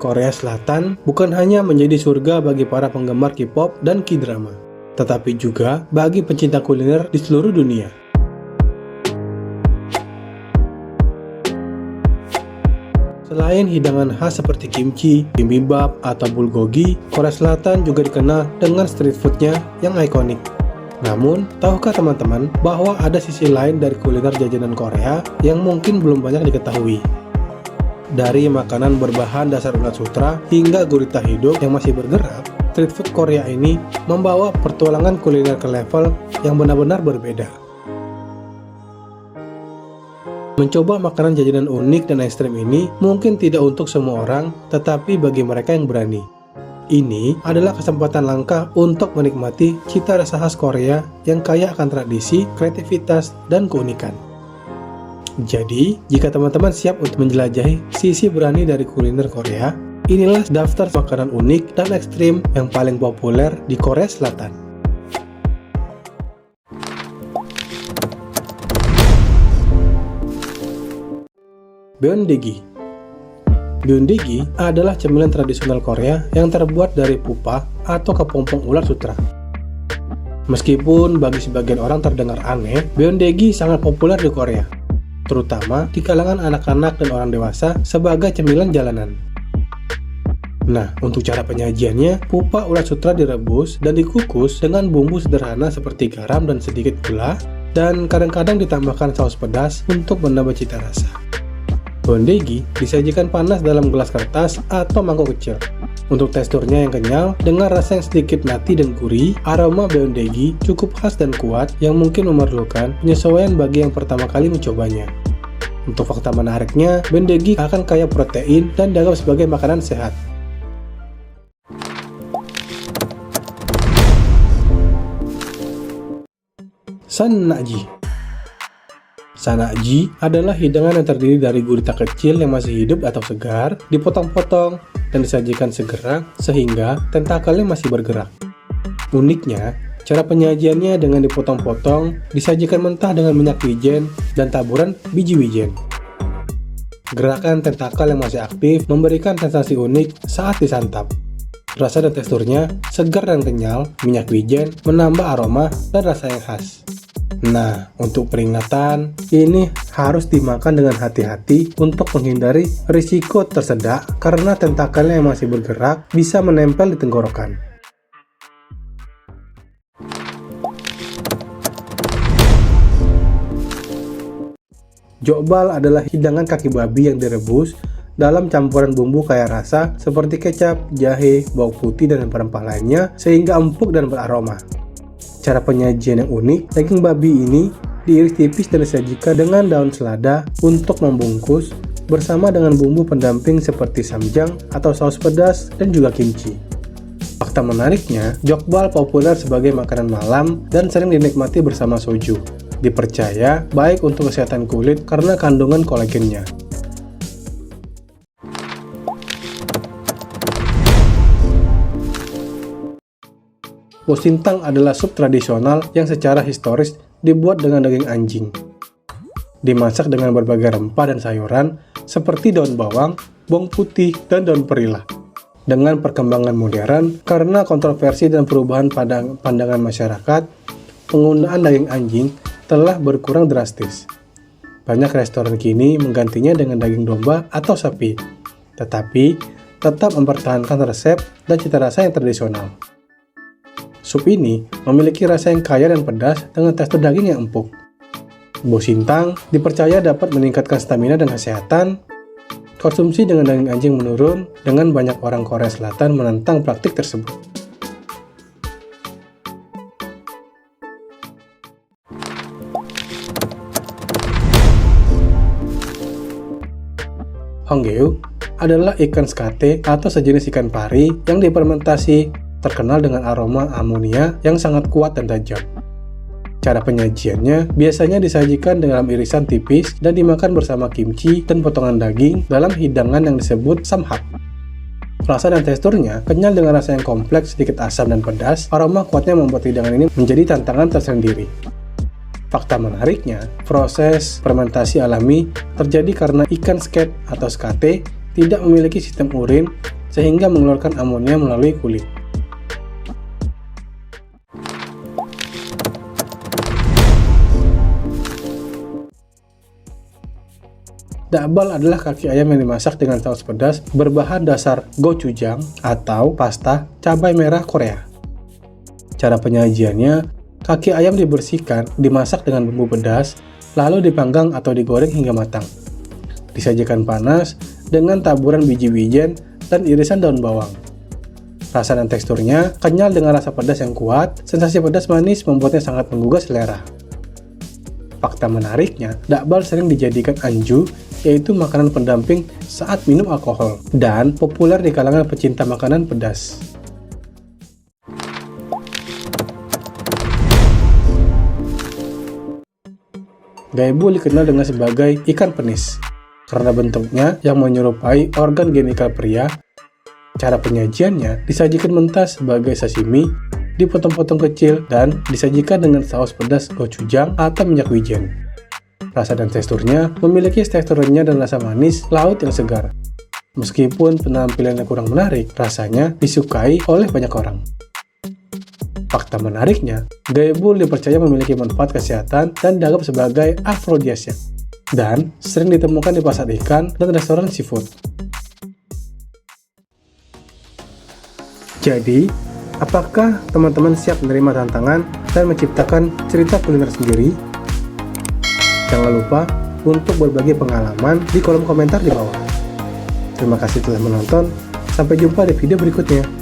Korea Selatan bukan hanya menjadi surga bagi para penggemar K-pop dan K-drama, tetapi juga bagi pencinta kuliner di seluruh dunia. Selain hidangan khas seperti kimchi, bibimbap, atau bulgogi, Korea Selatan juga dikenal dengan street foodnya yang ikonik. Namun, tahukah teman-teman bahwa ada sisi lain dari kuliner jajanan Korea yang mungkin belum banyak diketahui? Dari makanan berbahan dasar ulat sutra hingga gurita hidup yang masih bergerak, street food Korea ini membawa pertualangan kuliner ke level yang benar-benar berbeda. Mencoba makanan jajanan unik dan ekstrem ini mungkin tidak untuk semua orang, tetapi bagi mereka yang berani. Ini adalah kesempatan langka untuk menikmati cita rasa khas Korea yang kaya akan tradisi, kreativitas, dan keunikan. Jadi, jika teman-teman siap untuk menjelajahi sisi berani dari kuliner Korea, inilah daftar makanan unik dan ekstrim yang paling populer di Korea Selatan. Beondegi. Beondegi adalah cemilan tradisional Korea yang terbuat dari pupa atau kepompong ulat sutra. Meskipun bagi sebagian orang terdengar aneh, beondegi sangat populer di Korea, terutama di kalangan anak-anak dan orang dewasa sebagai cemilan jalanan. Nah, untuk cara penyajiannya, pupa ulat sutra direbus dan dikukus dengan bumbu sederhana seperti garam dan sedikit gula, dan kadang-kadang ditambahkan saus pedas untuk menambah cita rasa. Beondegi disajikan panas dalam gelas kertas atau mangkok kecil. Untuk teksturnya yang kenyal, dengan rasa yang sedikit nati dan gurih, aroma beondegi cukup khas dan kuat yang mungkin memerlukan penyesuaian bagi yang pertama kali mencobanya. Untuk fakta menariknya, beondegi akan kaya protein dan dianggap sebagai makanan sehat. Sannakji. Sannakji adalah hidangan yang terdiri dari gurita kecil yang masih hidup atau segar, dipotong-potong, dan disajikan segera sehingga tentakelnya masih bergerak. Uniknya, cara penyajiannya dengan dipotong-potong, disajikan mentah dengan minyak wijen, dan taburan biji wijen. Gerakan tentakel yang masih aktif memberikan sensasi unik saat disantap. Rasa dan teksturnya segar dan kenyal, minyak wijen menambah aroma dan rasa yang khas. Nah, untuk peringatan, ini harus dimakan dengan hati-hati untuk menghindari risiko tersedak karena tentakelnya yang masih bergerak bisa menempel di tenggorokan. Jokbal adalah hidangan kaki babi yang direbus dalam campuran bumbu kaya rasa seperti kecap, jahe, bawang putih, dan rempah lainnya sehingga empuk dan beraroma. Cara penyajian yang unik, daging babi ini diiris tipis dan disajikan dengan daun selada untuk membungkus bersama dengan bumbu pendamping seperti samjang atau saus pedas dan juga kimchi. Fakta menariknya, jokbal populer sebagai makanan malam dan sering dinikmati bersama soju. Dipercaya baik untuk kesehatan kulit karena kandungan kolagennya. Bosintang adalah sup tradisional yang secara historis dibuat dengan daging anjing. Dimasak dengan berbagai rempah dan sayuran seperti daun bawang, bawang putih, dan daun perila. Dengan perkembangan modern, karena kontroversi dan perubahan pandangan masyarakat, penggunaan daging anjing telah berkurang drastis. Banyak restoran kini menggantinya dengan daging domba atau sapi, tetapi tetap mempertahankan resep dan cita rasa yang tradisional. Sup ini memiliki rasa yang kaya dan pedas dengan tekstur daging yang empuk. Bosintang dipercaya dapat meningkatkan stamina dan kesehatan. Konsumsi dengan daging anjing menurun dengan banyak orang Korea Selatan menentang praktik tersebut. Honggaeu adalah ikan skate atau sejenis ikan pari yang difermentasi, terkenal dengan aroma amonia yang sangat kuat dan tajam. Cara penyajiannya biasanya disajikan dalam irisan tipis dan dimakan bersama kimchi dan potongan daging dalam hidangan yang disebut samhak. Rasa dan teksturnya kenyal dengan rasa yang kompleks, sedikit asam dan pedas. Aroma kuatnya membuat hidangan ini menjadi tantangan tersendiri. Fakta menariknya, proses fermentasi alami terjadi karena ikan skate atau skate tidak memiliki sistem urin sehingga mengeluarkan amonia melalui kulit. Dakbal adalah kaki ayam yang dimasak dengan saus pedas berbahan dasar gochujang atau pasta cabai merah Korea. Cara penyajiannya, kaki ayam dibersihkan, dimasak dengan bumbu pedas, lalu dipanggang atau digoreng hingga matang. Disajikan panas dengan taburan biji wijen dan irisan daun bawang. Rasa dan teksturnya kenyal dengan rasa pedas yang kuat, sensasi pedas manis membuatnya sangat menggugah selera. Fakta menariknya, dakbal sering dijadikan anju, yaitu makanan pendamping saat minum alkohol, dan populer di kalangan pecinta makanan pedas. Gaebul dikenal dengan sebagai ikan penis, karena bentuknya yang menyerupai organ genital pria. Cara penyajiannya disajikan mentah sebagai sashimi, dipotong-potong kecil, dan disajikan dengan saus pedas gochujang atau minyak wijen. Rasa dan teksturnya memiliki tekstur renyah dan rasa manis laut yang segar. Meskipun penampilannya kurang menarik, rasanya disukai oleh banyak orang. Fakta menariknya, gaebul dipercaya memiliki manfaat kesehatan dan dianggap sebagai afrodisiak, dan sering ditemukan di pasar ikan dan restoran seafood. Jadi, apakah teman-teman siap menerima tantangan dan menciptakan cerita kuliner sendiri? Jangan lupa untuk berbagi pengalaman di kolom komentar di bawah. Terima kasih telah menonton, sampai jumpa di video berikutnya.